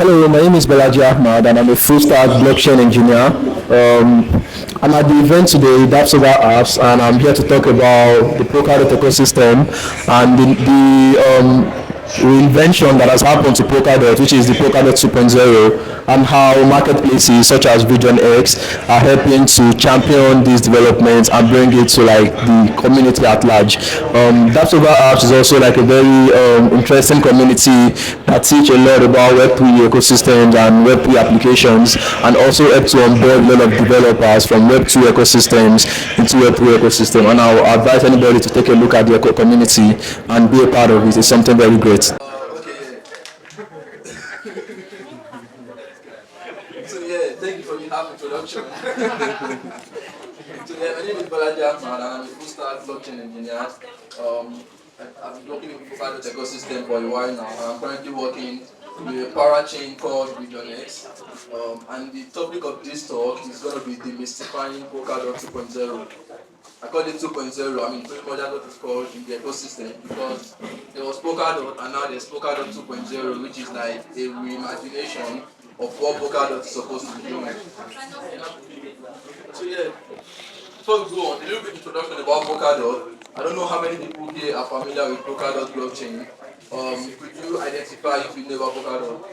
Hello, my name is Balaji Ahmad, and I'm a full stack blockchain engineer. I'm at the event today, Dapps Over Apps, and I'm here to talk about the Polkadot ecosystem and the reinvention that has happened to Polkadot, which is the Polkadot 2.0, and how marketplaces such as Vision X are helping to champion these developments and bring it to like the community at large. Dapps Over Apps is also like a very interesting community that teach a lot about Web3 ecosystems and Web3 applications, and also help to onboard a lot of developers from Web2 ecosystems into Web3 ecosystem. And I'll advise anybody to take a look at the community and be a part of it. It's something very great. Okay. So yeah, thank you for the half introduction. So yeah, my name is Balaji Ahmad, and I'm a full stack blockchain engineer. I've been working in the Polkadot ecosystem for a while now, and I'm currently working with a parachain called Vision X. And the topic of this talk is going to be demystifying Polkadot 2.0. I call it 2.0. I mean, pretty much that's what it's called in the ecosystem, because there was Polkadot and now there's Polkadot 2.0, which is like a reimagination of what Polkadot is supposed to be doing. So yeah, before we go on, a little bit introduction about Polkadot. I don't know how many people here are familiar with Polkadot blockchain. Could you identify if you know about Polkadot?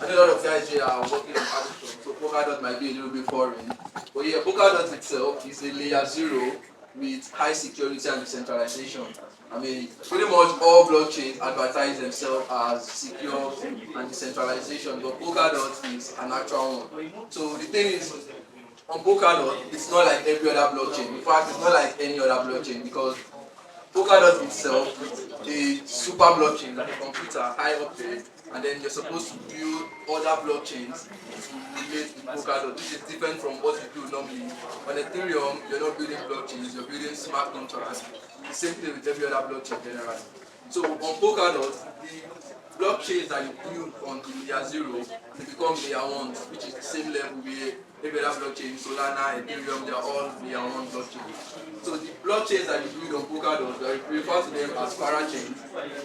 I know a lot of guys here are working on Agile, so Polkadot might be a little bit foreign. But yeah, Polkadot itself is a layer 0 with high security and decentralization. I mean, pretty much all blockchains advertise themselves as secure and decentralization, but Polkadot is an actual one. So the thing is, on Polkadot, it's not like every other blockchain. In fact, it's not like any other blockchain, because Polkadot itself is a super blockchain, like a computer high up there, and then you're supposed to build other blockchains to relate with Polkadot, which is different from what you do normally. On Ethereum, you're not building blockchains, you're building smart contracts. The same thing with every other blockchain generally. So on Polkadot, the blockchains that you build on the layer 0, they become layer 1, which is the same level where every other blockchain, Solana, Ethereum, they are all layer 1 blockchains. So the blockchains that you build on Polkadot, we refer to them as parachains.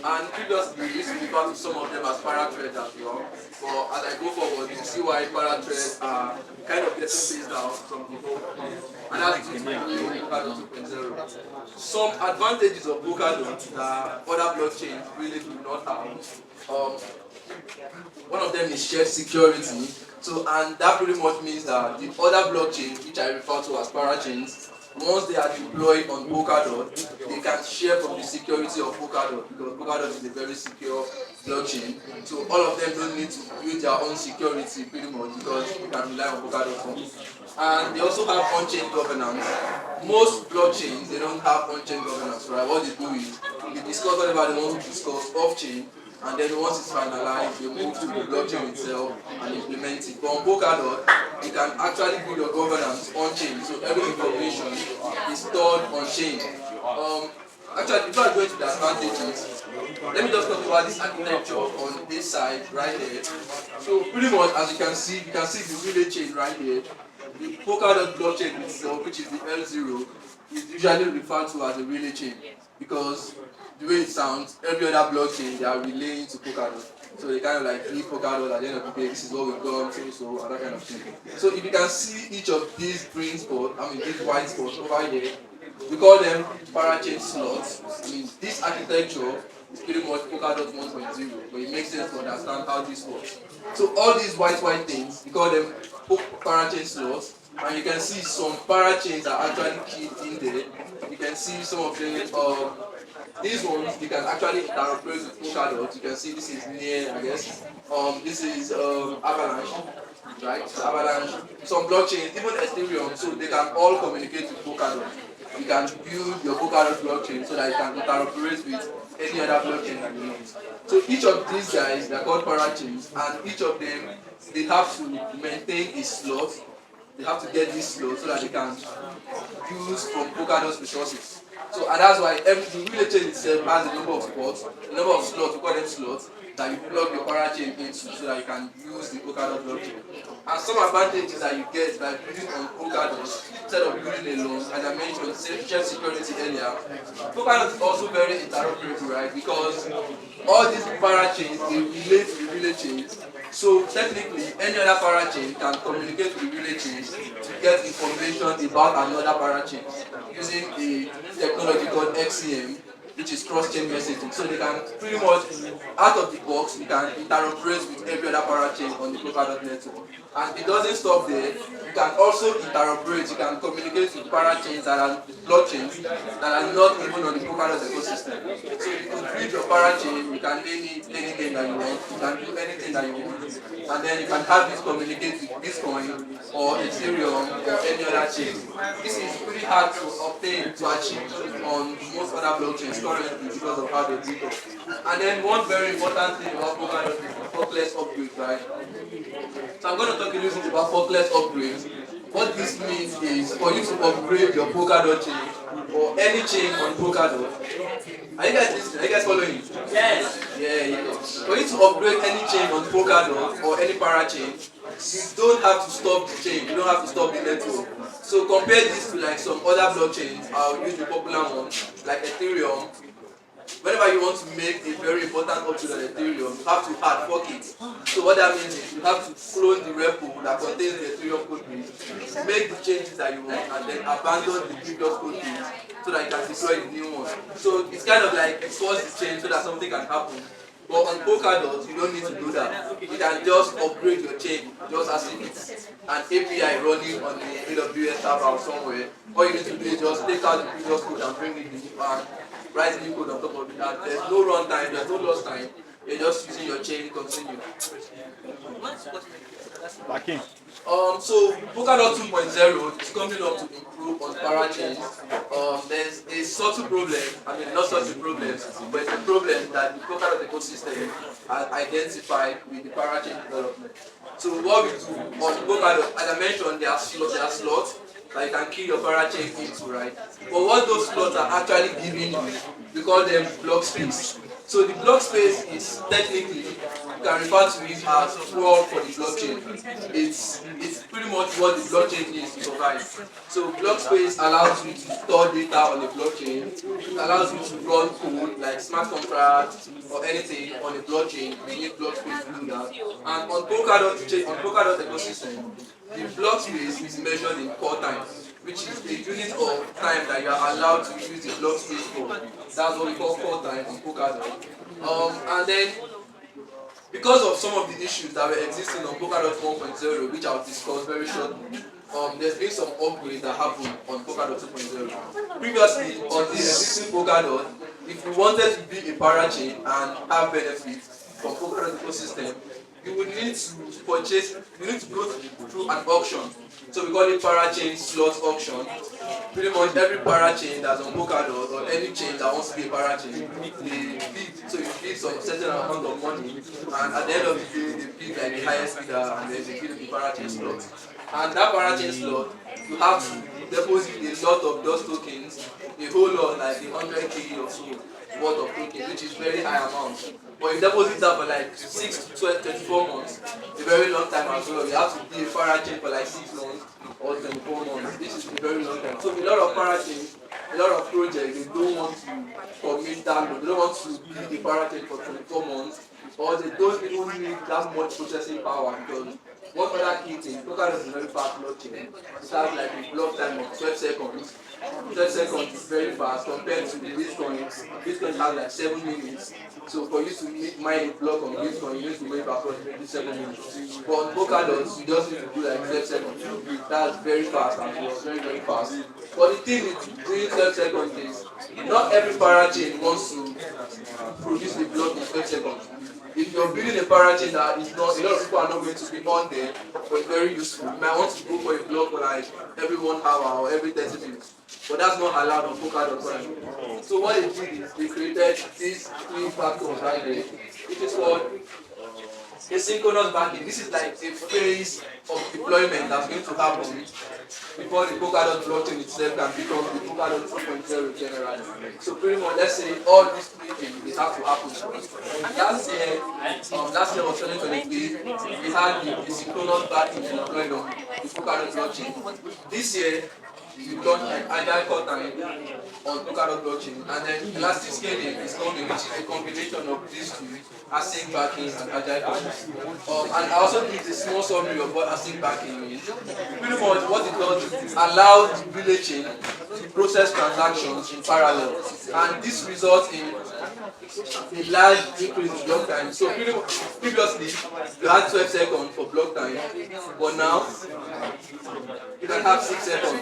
And previously, we used to refer to some of them as parathreads as well. But as I go forward, you see why parathreads are kind of getting phased out from the whole. And that's due to Polkadot 2.0. Some advantages of Polkadot that other blockchains really do not have. One of them is shared security. So, and that pretty much means that the other blockchains, which I refer to as parachains, once they are deployed on Polkadot, they can share from the security of Polkadot, because Polkadot is a very secure blockchain. So all of them don't need to build their own security pretty much, because you can rely on Polkadot funds. And they also have on-chain governance. Most blockchains, they don't have on-chain governance, right? What they do is they discuss whatever they want to discuss off-chain, and then once it's finalized, you move to the blockchain itself and implement it. But on Polkadot, you can actually build your governance on chain, so every information is stored on chain. Actually, before I go into the advantages, let me just talk about this architecture on this side right here. So pretty much, as you can see the relay chain right here. The Polkadot blockchain itself, which is the L0, is usually referred to as a relay chain, because the way it sounds, every other blockchain, they are relaying to Polkadot. So they kind of like give Polkadot at the end of the day, this is what we've done, so, and that kind of thing. So if you can see each of these green spots, these white spots over here, we call them parachain slots. I mean, this architecture is pretty much Polkadot 1.0, but it makes sense to understand how this works. So all these white things, we call them parachain slots. And you can see some parachains are actually keyed in there. You can see some of them. These ones, you can actually interoperate with Polkadot. You can see this is near, I guess. This is Avalanche, right? So Avalanche. Some blockchains, even Ethereum, so they can all communicate with Polkadot. You can build your Polkadot blockchain so that you can interoperate with any other blockchain that you want. So each of these guys, they're called parachains, and each of them, they have to maintain a slot. They have to get this slot so that they can use from Polkadot's resources. So, and that's why the relay chain itself has a number of spots, a number of slots, we call them slots, that you plug your parachain into so that you can use the Polkadot blockchain. And some advantages that you get by building on Polkadot instead of building alone, as I mentioned, shared security earlier. Polkadot is also very interoperable, right? Because all these parachains they relate to the relay chains. So technically, any other parachain can communicate with the relay chains to get information about another parachain using a technology called XCM, which is cross-chain messaging. So they can pretty much, out of the box, you can interoperate with every other parachain on the Polkadot network. And it doesn't stop there. You can also interoperate. You can communicate with parachains that are blockchains that are not even on the Polkadot ecosystem. So you can build your parachain. You can name it anything that you want. You can do anything that you want, and then you can have this communicate with Bitcoin or Ethereum or any other chain. This is pretty hard to obtain, to achieve on most other blockchains currently because of how they built up. And then one very important thing about Polkadot is the forkless upgrade, right? So I'm going to talk a little bit about forkless upgrades. What this means is for you to upgrade your Polkadot chain or any chain on Polkadot. Are you guys listening? Are you guys following? Yes. Yeah. For you to upgrade any chain on Polkadot or any parachain, you don't have to stop the chain. You don't have to stop the network. So compare this to like some other blockchains. I'll use the popular one like Ethereum. Whenever you want to make a very important upgrade on Ethereum, you have to hard fork it. So what that means is you have to clone the repo that contains the Ethereum code base, make the changes that you want, and then abandon the previous code base so that you can deploy the new one. So it's kind of like force the change so that something can happen. But on Polkadot, you don't need to do that. You can just upgrade your chain just as if it's an API running on the AWS server or somewhere. All you need to do is just take out the previous code and bring it in and write new code on top of it. And there's no runtime, there's no lost time. You're just using your chain continue. Backing. So Polkadot 2.0 is coming up to improve on parachains. There's a subtle problem, not subtle problems, but it's a problem that the Polkadot ecosystem has identified with the parachain development. So what we do on Polkadot, as I mentioned, there are slots that you can key your parachain into, right? But what those slots are actually giving you, we call them block space. So the block space is technically, you can refer to it as fuel for the blockchain. It's pretty much what the blockchain needs to survive. So block space allows you to store data on the blockchain. It allows you to run code like smart contracts or anything on the blockchain. You need block space to do that. And on Polkadot ecosystem, the block space is measured in core time, which is the unit of time that you are allowed to use the block space for. That's what we call core time on Polkadot. And then, because of some of the issues that were existing on Polkadot 1.0, which I'll discuss very shortly, there's been some upgrades that happened on Polkadot 2.0. Previously, on the existing Polkadot, if you wanted to be a parachain and have benefits from Polkadot ecosystem, you would need to purchase, you need to go through an auction. So we call it parachain slot auction. Pretty much every parachain that's on Polkadot or any chain that wants to be a parachain, they bid. So you bid some certain amount of money, and at the end of the day, they bid like the highest bidder, and then they bid the parachain slot. And that parachain slot, you have to deposit a lot of those tokens, a whole lot, like 100k or so worth of tokens, which is very high amount. But you deposit that for like 6 to 12, 24 months, a very long time as well. You have to be a parachain for like 6 months or 24 months. This is a very long time. So a lot of parachains, a lot of projects, they don't want to commit that long. They don't want to be a parachain for 24 months, or they don't even need that much processing power, because one other key thing, Polkadot is a very fast blockchain. It has like a block time of 12 seconds. 12 seconds is very fast compared to the Bitcoin. Bitcoin has like 7 minutes. So for you to mine a block on Bitcoin, you need to wait for approximately 7 minutes. But on Polkadot, you just need to do like 12 seconds. That's very fast and it was very, very fast. But the thing with doing 12 seconds is, not every parachain wants to produce a block in 12 seconds. If you're building a parachain that is not, a lot of people are not going to be on there, but it's very useful. You might want to go for a block for like every 1 hour or every 30 minutes. But that's not allowed on Polkadot currently. So what they did is they created these 3 factors right there, which is called Asynchronous backing. This is like a phase of deployment that's going to happen before the Polkadot blockchain itself can become the Polkadot 2.0 generally. So pretty much, let's say all these three things they have to happen. Last year was 2023. We had the synchronous backing deployed on the Polkadot blockchain. This year we launched an agile core time on Polkadot blockchain, and then elastic scaling is coming, which is a combination of these two, async backing and agile core. And I also did a small summary of what async backing means. Pretty much what it does is allows the relay chain to process transactions in parallel, and this results in a large increase in block time. So previously you had 12 seconds for block time, but now you can have 6 seconds,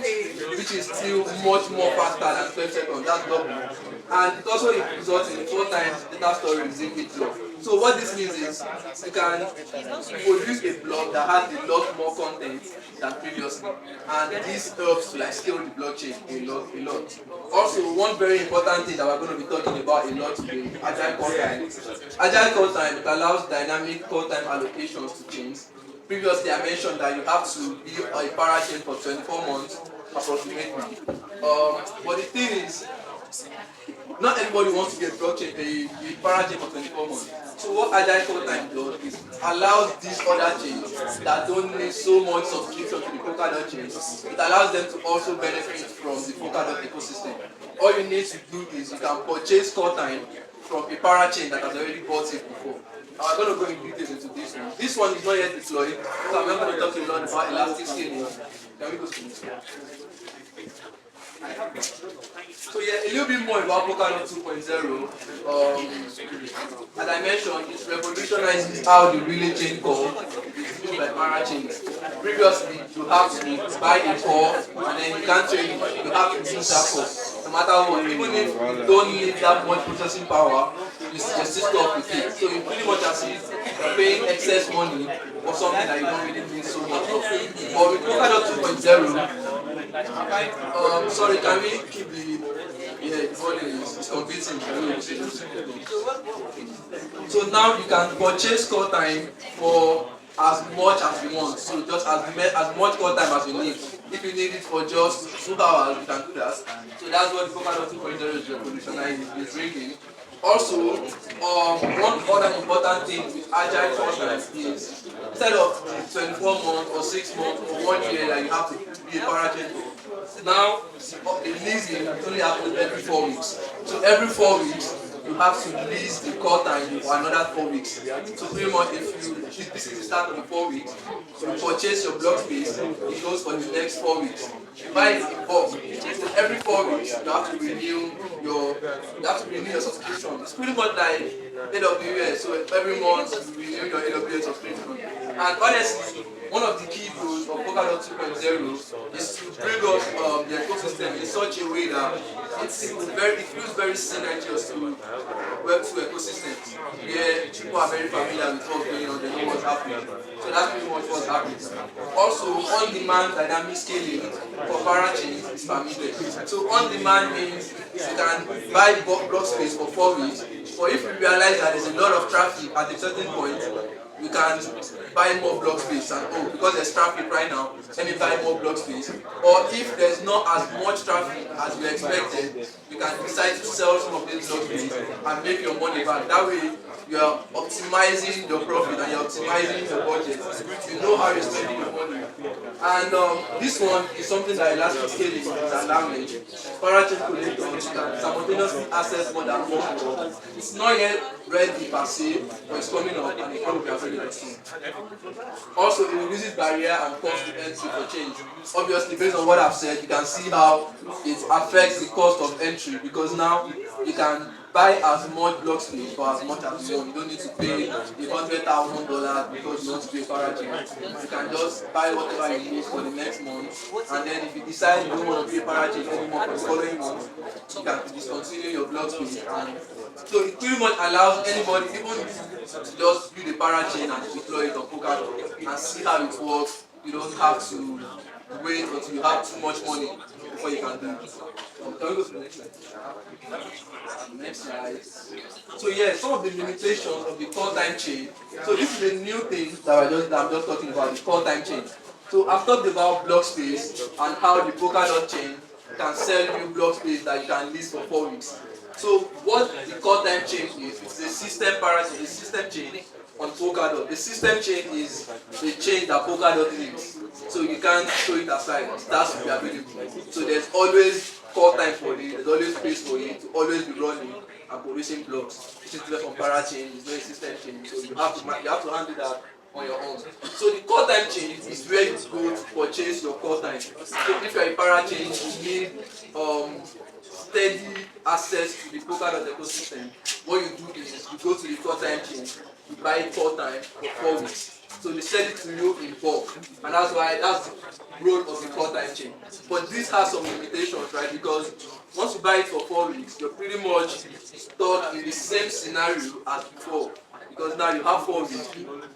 which is still much more faster than 12 seconds. That's double. And it also results in 4 times data storage in each block. So what this means is you can produce a block that has a lot more content than previously, and this helps to like scale the blockchain a lot. Also, one very important thing that we're going to be talking about a lot today: agile core time. Agile core time, it allows dynamic core time allocations to chains. Previously, I mentioned that you have to be a parachain for 24 months approximately. But the thing is, not everybody wants to get blockchain a parachain for 24 months. So what Agile core time does is allows these other chains that don't need so much subscription to the Polkadot chain, it allows them to also benefit from the Polkadot ecosystem. All you need to do is you can purchase core time from a parachain that has already bought it before. I'm going to go in details into this one. This one is not yet deployed, so I'm not going to talk a lot about elastic scaling. Can we go to this one? So yeah, a little bit more about Polkadot 2.0. As I mentioned, it revolutionizes how the relay chain core is used by parachains. Previously, you have to buy a core and then you can't trade it. You have to use that core, no matter what. Even if you don't need that much processing power, you still stuck with it. So you pretty much as if you're paying excess money for something that you don't really need so much of. But with Polkadot 2.0, sorry, can we keep the volume is competing? So now you can purchase core time for as much as you want. So just as much core time as you need. If you need it for just 2 hours, you can do that. So that's what the Polkadot 2.0 is revolutionizing, is bringing. Also, one other important thing with agile core time is instead of 24 months or 6 months or 1 year that you have to be a parachain for, now the leasing only happens every 4 weeks. So every 4 weeks you have to lease the core time for another 4 weeks. So pretty much if this is the start of the 4 weeks, you purchase your block space, it goes for the next 4 weeks. You buy it in bulk. So every 4 weeks you have to renew your subscription. It's pretty much like AWS. So every month you renew your AWS subscription. And honestly, one of the key goals of Polkadot 2.0 is to bring up the ecosystem in such a way that it feels very synergious to Web2 ecosystems, where people are very familiar with what's going on, they know what's happening. So that's pretty much what's happening. Also, on-demand dynamic scaling for parachains is permitted. So on-demand means you can buy block space for 4 weeks, or if you realize that there's a lot of traffic at a certain point, you can buy more block space and because there's traffic right now, let me buy more block space. Or if there's not as much traffic as you expected, you can decide to sell some of these block space and make your money back. That way you are optimizing your profit and you're optimizing your budget. You know how you're spending your money. And this one is something that elastic scaling is allowing. Parachain collectors can simultaneously access more than one. It's not yet ready per se, but it's coming up and it's going to be available soon. Also, it reduces barrier and cost to entry for change. Obviously, based on what I've said, you can see how it affects the cost of entry because now you can buy as much block space for as much as you want. You don't need to pay $100,000 because you want to be a parachain. You can just buy whatever you need for the next month, and then if you decide you don't want to be a parachain anymore for the following month, you can discontinue your block space. And so it pretty much allows anybody, even to just build a parachain and deploy it on Polkadot and see how it works. You don't have to wait until you have too much money before you can do it. Can we go to the next slide? Next slide. So yeah, some of the limitations of the call time chain. So this is a new thing that I'm just talking about, the call time chain. So I've talked about block space and how the Polkadot chain can sell you block space that you can list for 4 weeks. So what the call time chain is, it's a system paradigm, a system chain on Polkadot. The system chain is the chain that Polkadot needs. So you can't throw it aside. It has to be available. So there's always call time for it, there's always space for it to always be running and producing blocks. This is different from parachain, it's not a system chain. So you have to handle that on your own. So the call time chain is where you go to purchase your call time. So if you're a parachain, you need steady access to the Polkadot ecosystem. What you do is you go to the call time chain, you buy call time for 4 weeks. So they sell it to you in bulk, and that's the role of the call time chain. But this has some limitations, right? Because once you buy it for 4 weeks, you're pretty much stuck in the same scenario as before. Because now you have 4 weeks.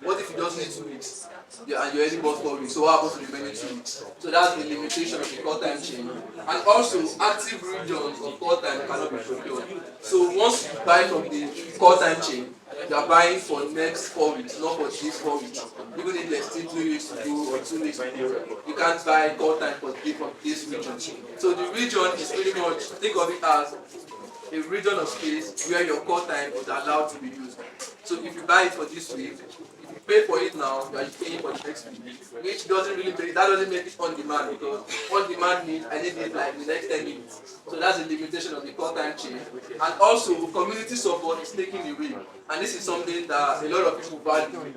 What if you just need 2 weeks? Yeah, and you already bought 4 weeks. So what happens to the remaining 2 weeks? So that's the limitation of the call time chain. And also, active regions of call time cannot be procured. So once you buy from the call time chain, you are buying for next 4 weeks, not for these 4 weeks. Even if there's still 3 weeks to go or 2 weeks to go, you can't buy call time for this region. So the region is pretty much, think of it as a region of space where your call time is allowed to be used. So if you buy it for this week, if you pay for it now, you are paying for the next week, which doesn't really make it on demand, because on demand means I need it like the next 10 minutes. So that's the limitation of the call time chain. And also community support is taking away, and this is something that a lot of people value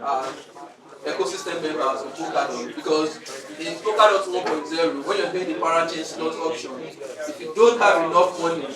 ecosystem members of Polkadot, because in Polkadot 1.0, when you're doing the parachain slot option, if you don't have enough money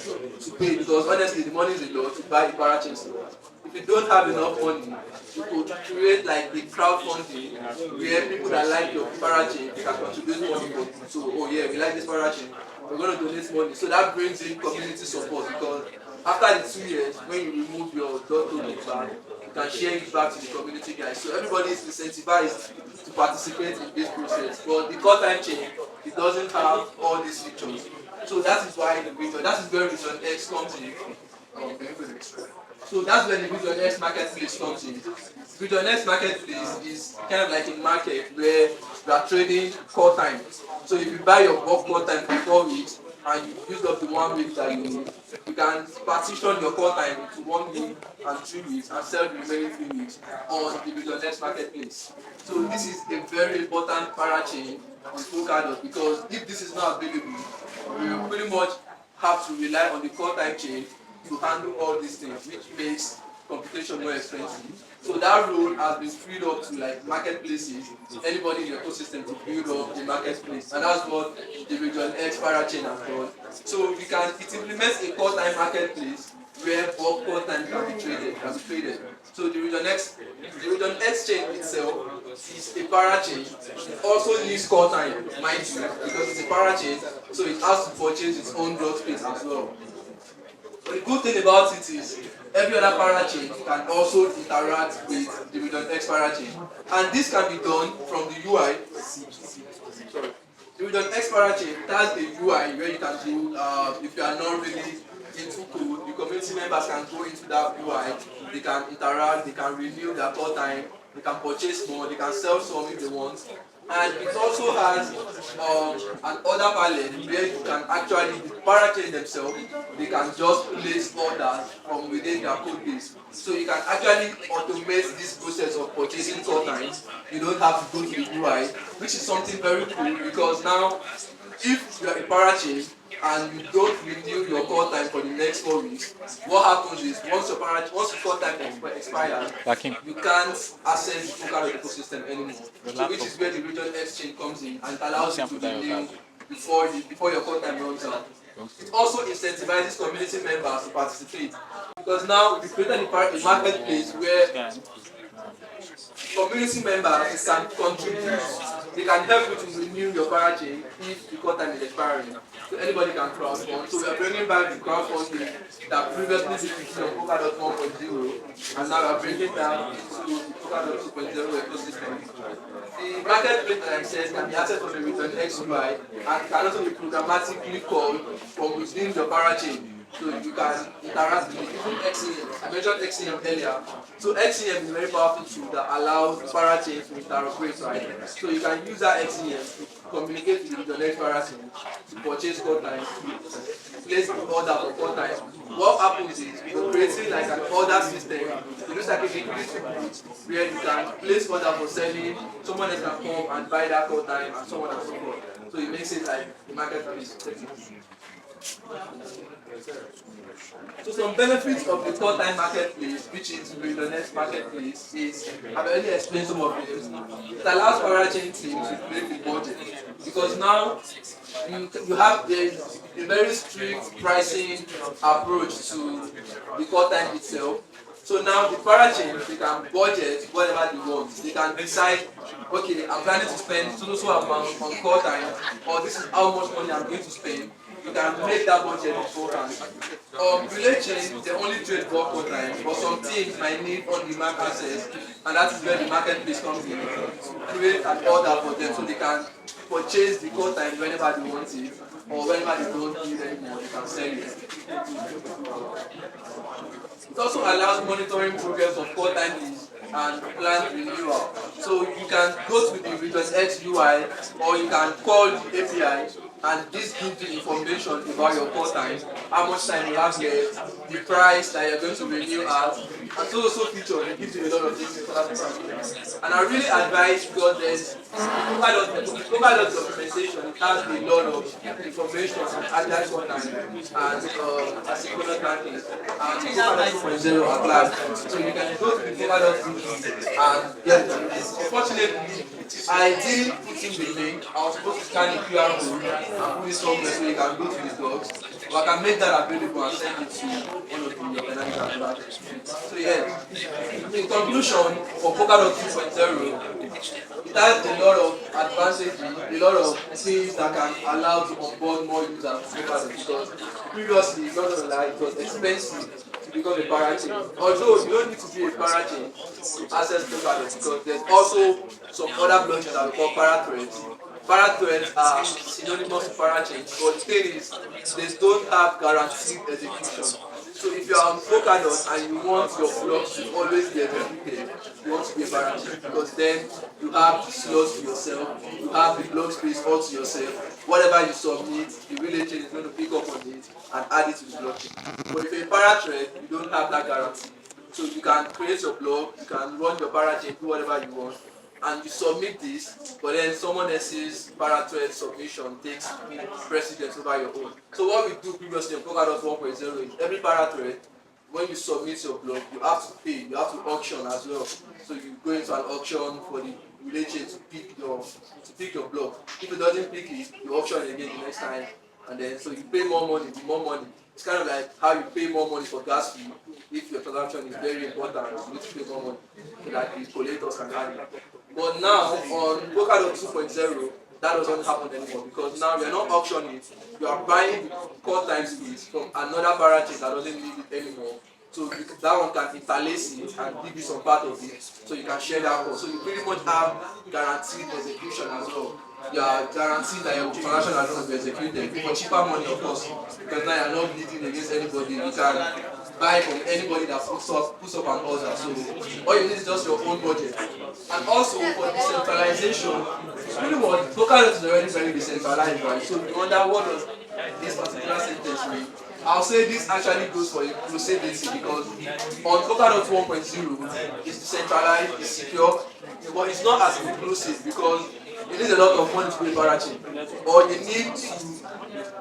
to pay, because honestly the money is a lot to buy the parachain slot. If you don't have enough money, you could create like the crowdfunding where people that like your parachain can contribute money. So, oh yeah, we like this parachain, we're going to donate money. So that brings in community support, because after the 2 years, when you remove your token back, you can share it back to the community guys. So everybody is incentivized to participate in this process. But the call time chain, it doesn't have all these features. So that is why that is where Region X comes in. So that's where the Region X marketplace comes in. Region X marketplace is kind of like a market where you are trading call time. So if you buy your bulk call time for 4 weeks and you use up the 1 week that you need, you can partition your call time into 1 week and 3 weeks and sell the remaining 3 weeks on the Region X marketplace. So this is a very important parachain on Polkadot, because if this is not available, we will pretty much have to rely on the call time chain to handle all these things, which makes computation more expensive. So that role has been freed up to like marketplaces, anybody in the ecosystem to build up the marketplace, and that's what the Region X parachain has done. So it implements a call time marketplace where bulk call time can be traded. So the Region X chain itself is a parachain. It also needs call time, mind you, because it's a parachain, so it has to purchase its own block space as well. But the good thing about it is every other parachain can also interact with the Region X parachain, and this can be done from the UI. Sorry. The Region X parachain has the UI where you can do, if you are not really into code, the community members can go into that UI, they can interact, they can renew their call time, they can purchase more, they can sell some if they want. And it also has an order palette where you can actually, the parachain themselves, they can just place orders from within their code base. So you can actually automate this process of purchasing call times. You don't have to go to the UI, which is something very cool, because now if you are a parachain and you don't renew your call time for the next 4 weeks, what happens is once your call time expires, you can't access the Polkadot ecosystem anymore. So which is where the Region X chain comes in and allows you to renew before your call time runs out. It also incentivizes community members to participate, because now we created a marketplace where community members can contribute. They can help you to renew your parachain if the call time is expiring. So anybody can crowdfund. So we are bringing back the crowdfunding that previously did on Polkadot 1.0, and now we are bringing that into the Polkadot 2.0 ecosystem. The marketplace, like I said, can be accessed from the return X UI and can also be programmatically called from within the parachain. So you can interact with it. Even XCM, I mentioned XCM earlier. So XCM is a very powerful tool that allows parachains to interoperate, right? So you can use that XCM to communicate with your next parachain to purchase call times, place the order for call times. What happens is you're creating like an order system. It looks like a liquidity where you can place order for selling, someone else can come and buy that call time, and so on and so forth. So it makes it like the marketplace. So some benefits of the call time marketplace, which is the next marketplace, is I've already explained some of it. It allows parachain teams to create the budget because now you have a very strict pricing approach to the call time itself. So now the parachain, they can budget whatever they want. They can decide, okay, I'm planning to spend so amount on call time, or this is how much money I'm going to spend. You can make that budget beforehand. Relay chain, they only trade for call time, but some teams might need on-demand access, and that is where the marketplace comes in to create an order for them so they can purchase the call time whenever they want it, or whenever they don't need anymore, they can sell it. It also allows monitoring progress of call time needs and plan renewal. So you can go to the Return X UI or you can call the API, and this gives you information about your call time, how much time you have left, the price that you're going to renew at, and so also feature. It gives you a lot of things for that. And I really advise, because there's Polkadot documentation, it has a lot of information on Agile call time and asynchronous banking and Polkadot 2.0 applies. So you can go to the Polkadot and get it. Unfortunately, I didn't put in the link. I was supposed to scan the QR code and put it somewhere so you can go to the docs. But I can make that available and send it to one of the organizers. So yeah, in conclusion, for Polkadot 2.0, it has a lot of advantages, a lot of things that can allow to onboard more users to Polkadot, because previously, not gonna lie, it was expensive to become a parachain. Although you don't need to be a parachain to access Polkadot, because there's also some other blockchains that we call parathreads. Parathreads are synonymous to parachains, but the thing is, they don't have guaranteed execution. So if you are on Polkadot and you want your blocks to always be executed, you want to be a parachain, because then you have the slots to yourself, you have the block space all to yourself. Whatever you submit, the relay chain is going to pick up on it and add it to the blockchain. But if you're a parathread, you don't have that guarantee. So you can create your block, you can run your parachain, do whatever you want, and you submit this, but then someone else's parathread submission takes precedence over your own. So what we do previously in Polkadot 1.0 is every parathread, when you submit your block, you have to pay, you have to auction as well. So you go into an auction for the relay chain to pick your block. If it doesn't pick it, you auction again the next time, and then so you pay more money, the more money. It's kind of like how you pay more money for gas fee. If your transaction is very important, you need to pay more money so that the collectors can add it. But now on Polkadot 2.0, that doesn't happen anymore, because now you're not auctioning it, you are buying call time space from another parachain that doesn't need it anymore. So that one can interlace it and give you some part of it, so you can share that cost. So you pretty much have guaranteed execution as well. You are guaranteed that your transaction is going to be executed for cheaper money, of course, because now you're not bidding against anybody. You can buy from anybody that puts up an order. So all you need is just your own budget. And also for decentralization, pretty much Polkadot is already very decentralized, right? So you wonder what does this particular sentence mean? I'll say this actually goes for inclusivity, because on Polkadot 1.0 it's decentralized, it's secure, but it's not as inclusive because you need a lot of money to be a parachain, or you need to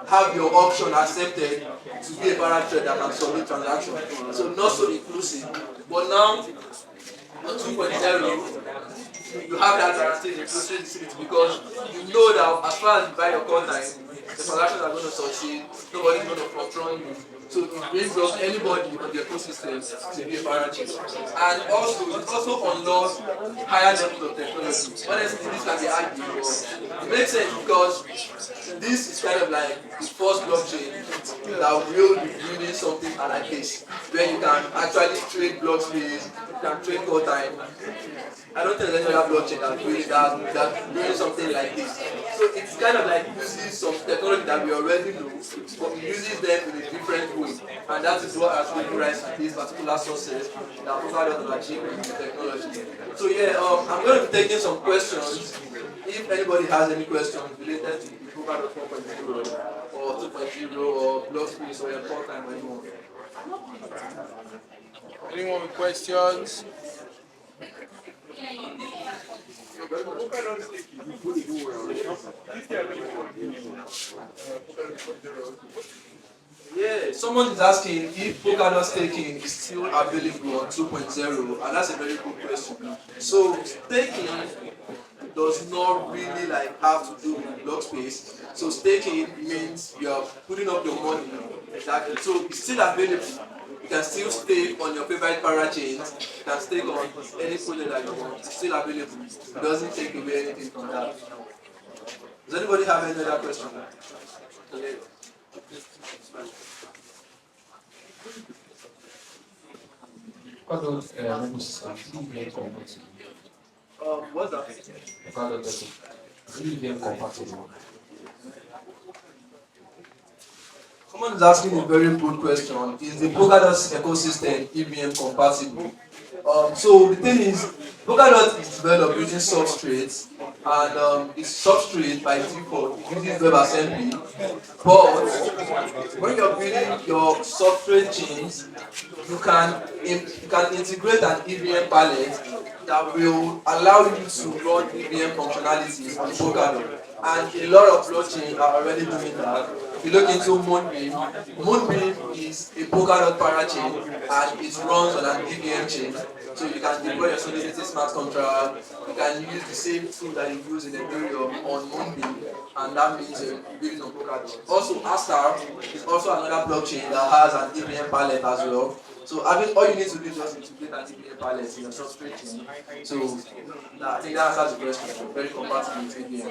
have your option accepted to be a parachain that can submit transactions. So not so inclusive. But now on 2.0, you have that guaranteed inclusivity, because you know that as far as you buy your call time, the transactions are going to succeed, nobody's going to control you. So it brings up anybody on the ecosystem to be a parachain. And also, it also unlocks higher levels of technology. Honestly, this can be argued, but it makes sense because this is kind of like the first blockchain that will be building something like this, where you can actually trade block space, you can trade call time. I don't think there's any other blockchain that's doing something like this. So it's kind of like uses some technology that we already know, but it uses them in a different way. And that is what has given rise to this particular success that Polkadot has achieved with the technology. So yeah, I'm going to be taking some questions. If anybody has any questions related to the Polkadot 4.0 or 2.0 or block space or your call time or anyone. Anyone with questions? Yeah, someone is asking if Polkadot staking is still available on 2.0, and that's a very good question. So staking does not really like have to do with block space. So staking means you are putting up your money exactly. So it's still available. You can still stake on your favorite parachains. You can stake on any project that you want. It's still available. It doesn't take away anything from that. Does anybody have any other question? Yeah. Polkadot memo system is EVM compatible. What's that? Polkadot is EVM compatible. Someone is asking a very good question. Is the Polkadot ecosystem EVM compatible? So the thing is, Polkadot is developed using substrates, and its substrate by default uses WebAssembly. But when you're building your substrate chains, you can integrate an EVM palette that will allow you to run EVM functionalities on Polkadot. And a lot of blockchains are already doing that. If you look into Moonbeam is a Polkadot parachain and it runs on an EVM chain. So you can deploy your Solidity smart contract, you can use the same tool that you use in Ethereum on Moonbeam, and that means you're building on Polkadot. Also, Astar is also another blockchain that has an EVM palette as well. So all you need to do is just integrate an EVM palette in your substrate chain. So I think that answers the question. Very compatible with EVM.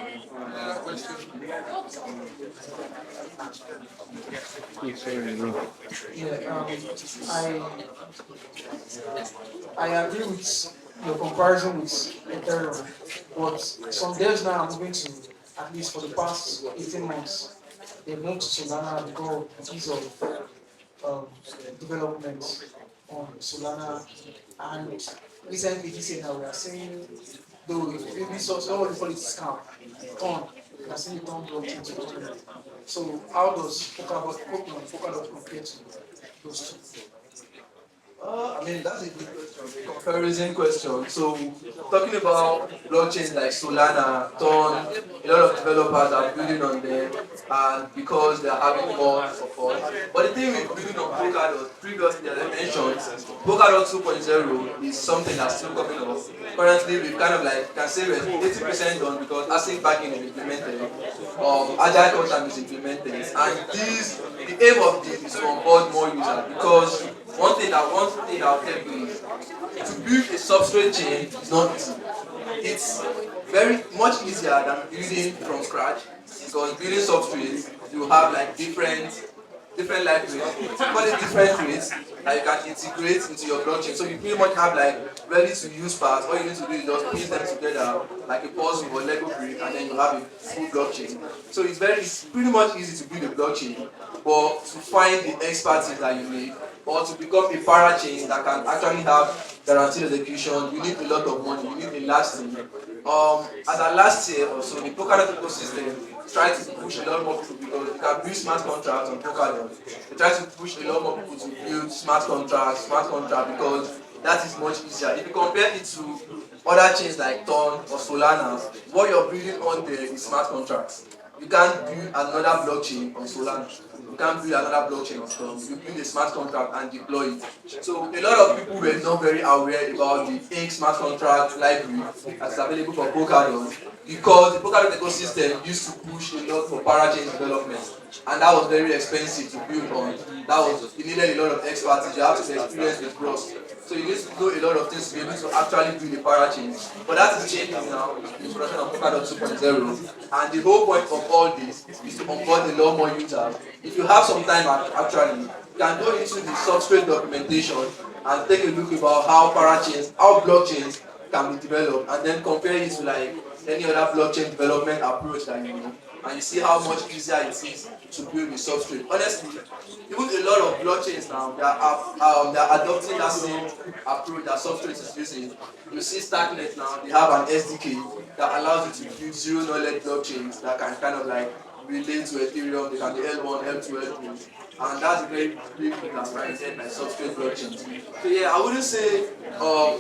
I agree with your comparison with Ethereum, but some devs now are moving to, at least for the past 18 months, they moved to Solana because of ease of development on Solana. And recently this year now we are seeing, though maybe somebody call it scam, on we are seeing it on blockchain to Ethereum. So how does Polkadot compare to those two? I mean, that's a good question. Comparison question. So, talking about blockchains like Solana, Ton, a lot of developers are building on them, and because they are having more support. But the thing with building on Polkadot, previously as I mentioned, Polkadot 2.0 is something that's still coming up. Currently, we've kind of like, can say we're 80% done because Async Backing is implemented, Agile content is implemented, and the aim of this is to onboard more users because one thing I'll tell you is to build a substrate chain is not easy. It's very much easier than building from scratch because building substrates you have like different libraries, call it different rates that you can integrate into your blockchain. So you pretty much have like ready to use parts. All you need to do is just piece them together like a puzzle or Lego brick, and then you have a full blockchain. So it's pretty much easy to build a blockchain, but to find the expertise that you need or to become a parachain that can actually have guaranteed execution, you need a lot of money, you need a large team. As a last year or so, the Polkadot ecosystem tried to push a lot more people because you can build smart contracts on Polkadot. They try to push a lot more people to build smart contracts because that is much easier. If you compare it to other chains like Ton or Solana, what you're building on there is smart contracts. You can't build another blockchain on Solana. You can't build another blockchain on Storm. You build a smart contract and deploy it. So a lot of people were not very aware about the Ink smart contract library that's available for Polkadot because the Polkadot ecosystem used to push a lot for parachain development, and that was very expensive to build on. That was you needed a lot of expertise. You have to be experienced with Rust. So you need to know a lot of things to be able to actually build a parachain. But that is changing now with the introduction of Polkadot 2.0. And the whole point of all this is to onboard a lot more users. If you have some time actually, you can go into the substrate documentation and take a look about how parachains, how blockchains can be developed, and then compare it to like any other blockchain development approach that you know, and you see how much easier it is to build a substrate. Honestly, even a lot of blockchains now they are adopting that same approach that substrate is using. You see Starknet now, they have an SDK that allows you to build zero knowledge blockchains that can kind of like relate to Ethereum. They can be L1, L2, L3, and that's a very big thing that's provided by substrate blockchains. So yeah, I wouldn't say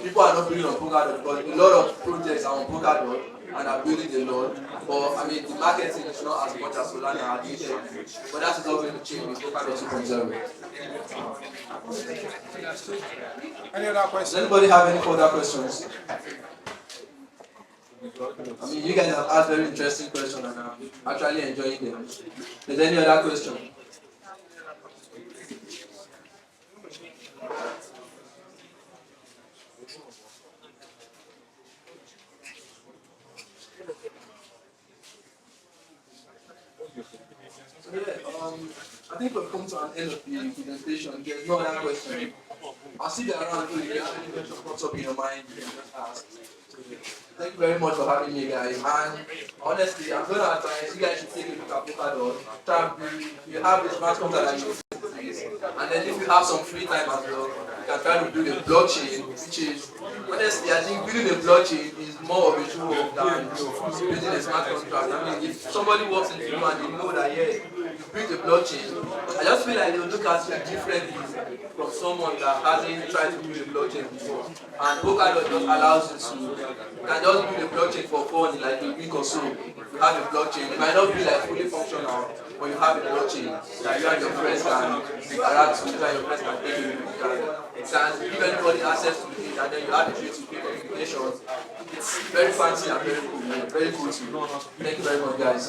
people are not building on Polkadot, but a lot of projects are on Polkadot and are building a lot. But I mean, the marketing is not as much as Solana admitted, but that is all going to change with Polkadot 2.0. Any other Does questions? anybody have any further questions? I mean, you guys have asked very interesting questions and I'm actually enjoying them. Is there any other question? So yeah, I think we've come to an end of the presentation. There's no other question. I'll see you around too. If you have any question pops up in your mind, you can just ask. So, thank you very much for having me, guys. And honestly, I'm going to advise you guys should take a look at Polkadot. Try and build. You have a smart contract that you use, and then if you have some free time as well, you can try to build a blockchain, which is honestly, I think building a blockchain is more of a show off than building a smart contract. I mean, if somebody walks into you and they know that yeah, you built a blockchain, I just feel like they will look at you differently from someone that hasn't tried to build a blockchain before. And Polkadot just allows you to you can just build a blockchain for fun in like a week or so. You have a blockchain. It might not be like fully functional, but you have a blockchain that you and your friends can interact with, and your friends can take a look at. It can give anybody access to it, and then you have the ability to make communications. It's very fancy and very cool. Very cool too. Thank you very much, guys.